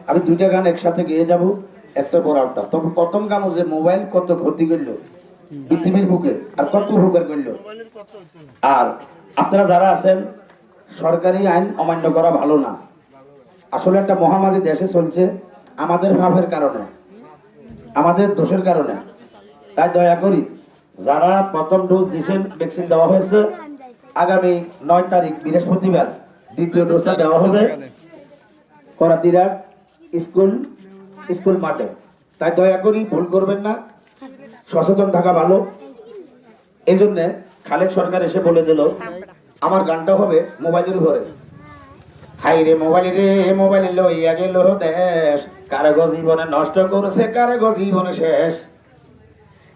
আমি দুইটা গান একসাথে গেয়ে যাব, একটা পর একটা। তবে প্রথম গান যে মোবাইল কত ক্ষতি করলো পৃথিবীর বুকে আর কত উপকার করলো। আর আপনারা যারা আছেন, সরকারি আইন অমান্য করা ভালো না। আসলে একটা মহামারী দেশে চলছে আমাদের ভাবের কারণে, আমাদের দোষের কারণে। তাই দয়া করি যারা প্রথম ডোজ দিয়েছেন, ভ্যাকসিন দেওয়া হয়েছে, আগামী 9 তারিখ বৃহস্পতিবার দ্বিতীয় ডোজটা দেওয়া হবে করাতিরা স্কুল মাঠে। তাই দয়া করি ভুল করবেন না, সচেতন থাকা ভালো। এই জন্য খালেক সরকার এসে বলে দিল আমার গানটা হবে মোবাইলের উপরে। হাই রে মোবাইল লইয়া গেল দেশ, কারগো জীবনে নষ্ট করেছে, কারগো জীবনে শেষ।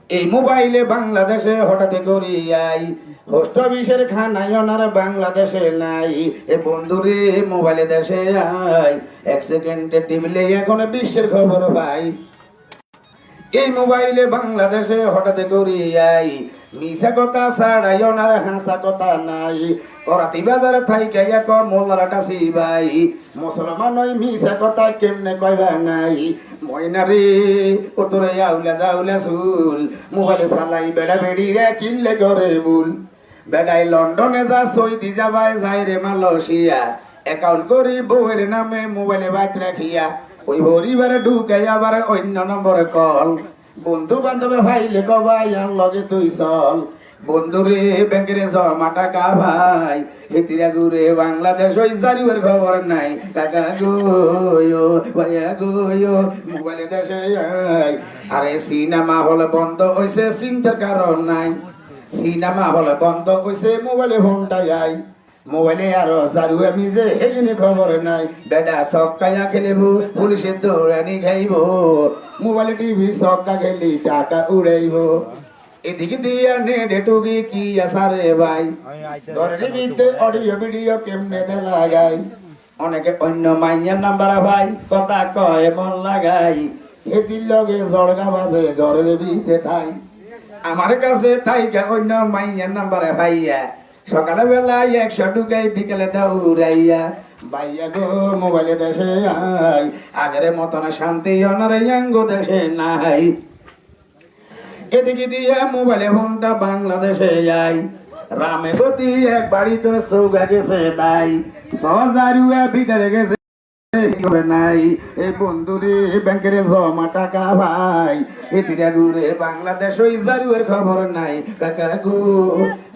এই মোবাইলে বাংলাদেশে হঠাৎ করিয়াই হোস্ট অফিসের খানায় ওনার বাংলাদেশে নাই। এ বন্ধুরে মোবাইলে দেশে আই, 1 সেকেন্ডে টিপলে এখন বিশ্বের খবর পাই। এই মোবাইলে বাংলাদেশে হঠাৎ করিয়াই মিশা কথা ছাড়াই ওনার হাসা কথা নাই। করাতি বাজারে থাইকে এক মোল্লার কাছি ভাই, মুসলমান ওই মিশা কথা কেমনে কইবা নাই। ময়না রে ও তোরে আউলা যাউলা চুল, মোবাইলে চালাই বেড়া বেড়ি রে কিনলে করে ভুল। বেড়াই লন্ডনে যা সৌদি যাবাই যায় রে মালয়েশিয়া, অ্যাকাউন্ট করি বউয়ের নামে মোবাইলে বাদ রাখিয়া। ওই পরিবারে ঢুকে আবার অন্য নম্বরে কল, বন্ধু বান্ধবে ভাইলে কবাই লগে তুই চল। বন্ধুরে ব্যাংকের জমা টাকা ভাই, হেতিরা ঘুরে বাংলাদেশ ওই জারিওয়ের খবর নাই। টাকা গো ভাইয়া গো মোবাইলে দেশে আই। আরে সিনেমা হল বন্ধ হইছে, চিন্তার কারণ নাই। সিনেমা হল বন্ধ হইছে, মোবাইলে ফোনটা আই। মোবাইলে আরো জারু আমি যে হেগিনি খবর নাই। বেডা সক্কায়া খেলেবো, পুলিশের দৌড়ানি খাইব, মোবাইলে টিভি সক্কা খেলি টাকা উড়াইব। এদিকে দিয়া নেড়ে টুকি কি আসারে ভাই, ধরে বিদ্যে অডিও ভিডিও কেমনে দেলা যায়। অনেকে অন্য মাইয়ার নাম্বার ভাই কথা কয় মন লাগাই, এদিন লগে জড়গা বাজে ঘরের ভিতরে ঠাই। আমার কাছে থাইকা অন্য মাইয়ার নাম্বার ভাইয়া, সকালে বেলায় 100 ঢুকাই বিকেলে দৌড়াইয়া। ভাইয়া গো মোবাইলে দেশে আই, আগের মতন শান্তি অনার ইয়াঙ্গ দেশে নাই। এদিকে দিয়ে মোবাইলে ফোনটা বাংলাদেশে যাই, রামে গতি এক বাড়িতে চৌকা গেছে তাই, 6,000 ভিতরে গেছে নাই। এই বন্ধুরে ব্যাংকের জমা টাকা ভাই, এতিরা ঘুরে বাংলাদেশ ওই জারুয়ের খবর নাই। কাকা গো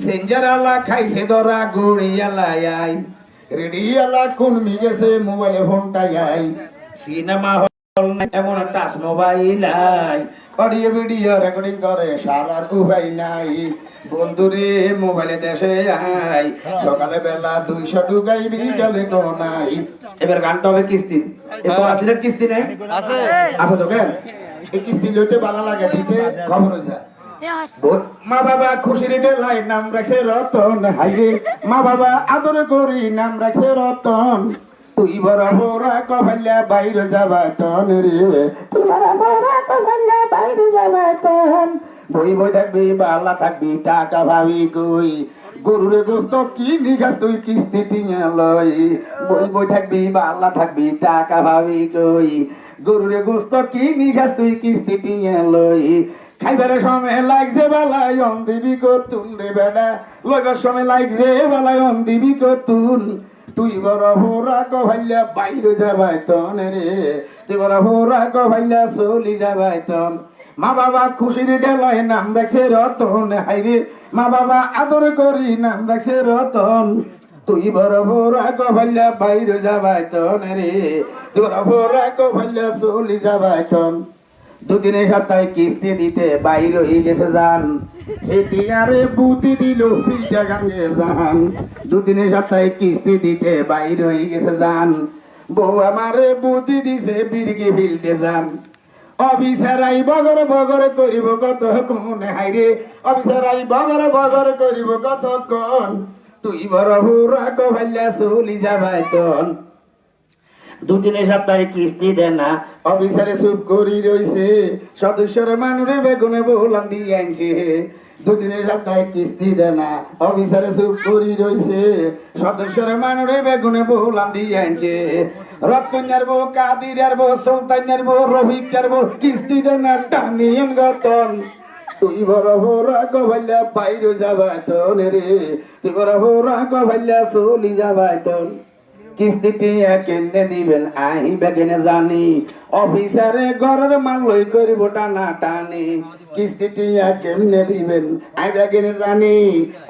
সেঞ্জার আলা খাইছে ধরা গুড়িয়ালা আই, রেডিয়ালা কোন মি গেছে মোবাইলে ফোনটা আই। সিনেমা হল এমন touch mobile I, audio video recording করে সারার উপায় নাই। বন্ধুরে মোবাইলে দেশে আই, সকালে বেলা 200 ঢুকাই বিকালে তো নাই। এবার গানটা হবে কিস্তি, এরপর আদিনের কিস্তি নেই আছে আছে তো কেন? এই কিস্তি লইতে ভালো লাগে দিতে খবর হইছে। মা বাবা খুশির লাই নাম রাখছে রতন, হাইরে মা বাবা আদর করি নাম রাখছে রতন। তুই বড় বড় কভাল্লা বাইরে যাবা তন রে, তুই বড় বড় কভাল্লা বাইরে যাবা তন। বই বই থাকবি বালা থাকবি টাকা ভাবি কই, গরুরে গোস্ত কি নিগাস তুই কিস্তি টিঙা লই। বই বই থাকবি বালা থাকবি টাকা ভাবি কই, গরুরে গোস্ত কি নিগাস তুই কিস্তি টিঙা লই। খাইবার সময় লাগছে বালাই অন দিবি কতুন রে বেডা, লইবার সময় লাগছে বালাই অন দিবি কতুন। তুই বড় হোরা কভাল্লা বাইরে যাবাই তন রে, তুই বড় হোরা কভাল্লা চলি যাবাই তন। মা বাবা খুশির ডেলায় নাম রাখছে রতন, হাইরে মা বাবা আদর করি নাম রাখছে রতন। তুই বড় হোরা কভাল্লা বাইরে যাবাই তন রে, তুই বড় হোরা কভাল্লা চলি যাবাই তন। দুদিনে সপ্তাহে কিস্তি দিতে বাইরে হয়ে গেছে যান, হেতিয়ারে বুদ্ধি দিল সিটা গাঙ্গে যান। দুদিনে সপ্তাহে কিস্তি দিতে বাইরে হয়ে গেছে যান, বউ আমারে বুদ্ধি দিছে বিরকি ফিলতে যান। অবিচারাই বগর বগর করিব কতক্ষণ, হাইরে অবিচারাই বগর বগর করিব কতক্ষণ। তুই বড় হুরা কভাল্লা চলি যাবাই তন। দুদিনে সপ্তাহে কিস্তি দেন না, অফিসারে চুপ করি রইছে, সদস্যর মানুরে বেগুনে বহুলান দিয়ে আনছে। দুদিনে সপ্তাহে কিস্তি দেন না, অফিসারে চুপ করি রইছে, সদস্যর মানুরে বেগুনে বহুলান দিয়ে আনছে। রতনের বউ কাদিরের বউ সুলতানের বউ রফিকের বউ কিস্তি দেন টানিয়েন গতন তুই বড় ভোরা কভাইলা বাইরে যাবাইতন রে তুই বড় ভোরা কভাইলা চলি যাবাইতন কিস্তিটি কেনে দিবেন আহিবে কেনে জানি অফিসারে ঘরের মাল লই করিব টানা টানি কিস্তিটি কেমনে দিবেন আইবে কেনে জানি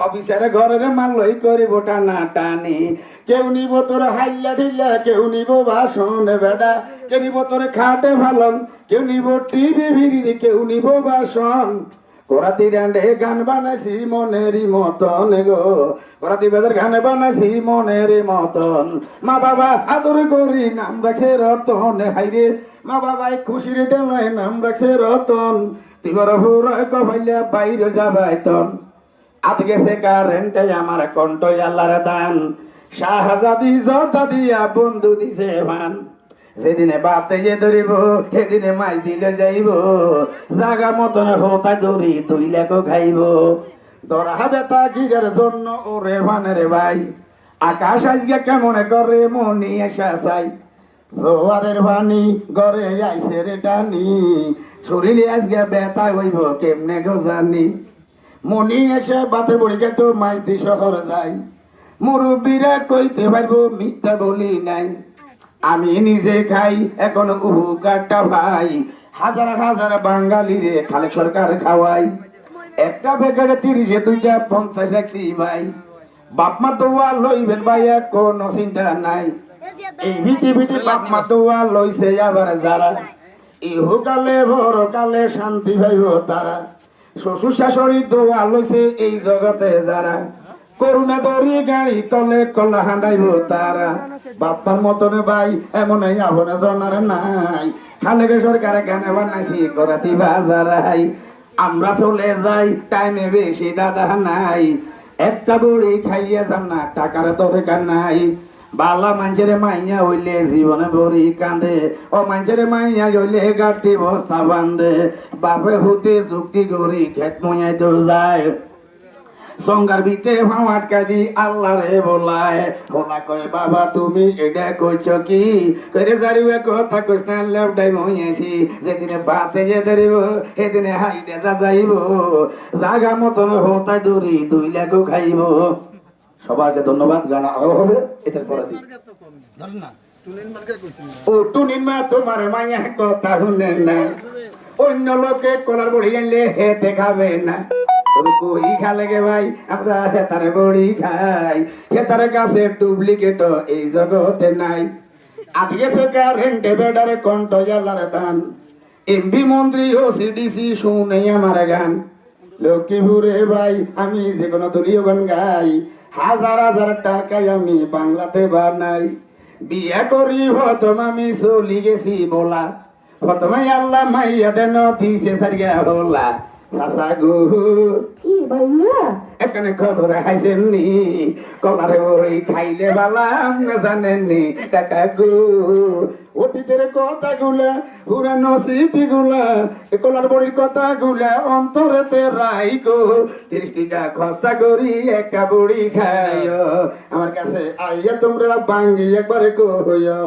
অফিসারে ঘরের মাল লই করিব টানা টানি কেউ নিব তোর হাইলা ঢিলা কেউ নিব বাসন বেডা কেউ নিব তোর খাটে ভালন কেউ নিব টিভি ভিড়ি কেউ নিব বাসন কোরাতি রান্ডে গান বানাইছি মনেরই মতন গো কোরাতি বেদের গান বানাইছি মনেরই মতন মা বাবা আদর করি নাম রাখছে রতন হাইরে মা বাবাই খুশির টেলায় নাম রাখছে রতন তুই বড় হুরা কভাইলা বাইরে যাবাইতন আত গেছে কারেন্টে আমার কণ্ঠ আল্লাহর দান শাহজাদি জতা দিয়া বন্ধু দিছে ভান যেদিনে বাতে যে ধরিব সেদিনে মাছ দিলে যাইব জাগা মতন হোতায় ধরি তুই লেখো খাইব ধরা বেতা গিরের জন্য ওরে ভানের ভাই আকাশ আজকে কেমন করে মনি এসা চাই জোয়ারের পানি গড়ে আইসে রে টানি শরীরে আজকে বেতা হইব কেমনে গো জানি মনি এসে বাতের বড়িকে তো মাছ দি শহর যাই মুরব্বীরা কইতে পারবো মিথ্যা বলি নাই আমি নিজে খাই এখন উহুকারটা ভাই হাজার হাজার বাঙালি রে খালেক সরকার খাওয়াই একটা প্যাকেটে 30 দুইটা 50 রাখছি ভাই বাপ মা তো আর লইবেন ভাই কোনো চিন্তা নাই এই পৃথিবীতে বাপ মা তো আর লইছে আবার যারা ইহুকালে বড়কালে শান্তি পাইব তারা শ্বশুর শাশুড়ি দোয়া লইছে এই জগতে যারা করুণা দরি গাড়ি তলে কলা হাঁদাইব তারা বাপ্পার মতন ভাই এমন আবনে জনার নাই খালেকে সরকারে গানে বানাইছি করাতি বাজারাই আমরা চলে যাই টাইমে বেশি দাদা নাই একটা বুড়ি খাইয়ে যান না টাকার দরকার নাই বালা মানুষের মাইয়া হইলে জীবনে বড়ি কান্দে ও মানুষের মাইয়া হইলে গাঠি বস্তা বান্ধে বাপে হুতে চুক্তি করি খেত মইয়াই তো যায় সঙ্গার ভিতে ভাও আটকা দি আল্লাহ রে বলায় বলা কয় বাবা তুমি এটা কইছ কি কইরে জারিবে কথা কইছ না লেবডাই মইয়াছি যেদিনে বাতে যে ধরিব সেদিনে হাইতে যা যাইব জাগা মতন হতায় দূরি 2 লাখ খাইব সবাইকে ধন্যবাদ গান আরো হবে এটার পরে দিই ও টুনিন মা তোমার মাইয়া কথা শুনেন না অন্য লোকে কলার বড়ি আনলে হেতে খাবে না কই খালে গে ভাই আমরা হেতারে বড়ি খাই হেতার কাছে ডুপ্লিকেট এই জগতে নাই আজকে সে কারেন্টে বেডারে কণ্ঠ জ্বালার দান এমপি মন্ত্রী ও সিডিসি শুনে আমার গান লক্ষ্মীপুরে ভাই আমি যে কোনো দলীয় গান গাই হাজার হাজার টাকায় আমি বাংলাতে বানাই বিয়া করি প্রথম আমি চলি গেছি বলা প্রথমে আল্লাহ মাইয়া দেন দিছে সারিয়া বলা চাচা গো কি ভাইয়া এখানে খবর হাইছেননি কলারে ওই খাইলে বালাম জানেননি কাকা গো অতীতের কথাগুলা পুরানো স্মৃতিগুলা কলার বড়ির কথাগুলা অন্তরেতে রাইকো 30 টাকা খরচা করি একটা বড়ি খাইও আমার কাছে আইয়া তোমরা বাঙ্গি একবারে কইও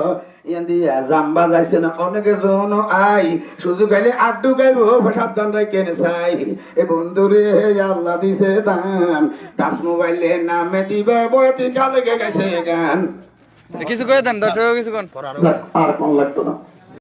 দিয়া জাম্বা যাইছে না অনেকে জন আই সুযোগ গাইলে আড্ডু গাইব সাবধান রেখে চাই এ বন্ধুরে আল্লাহ দিছে দান টাচ মোবাইলে নামে দিবে বইতে কালে গাইছে গান কিছু কয়ে দেন দর্শক কিছু কোন আর কোন লাগতো না।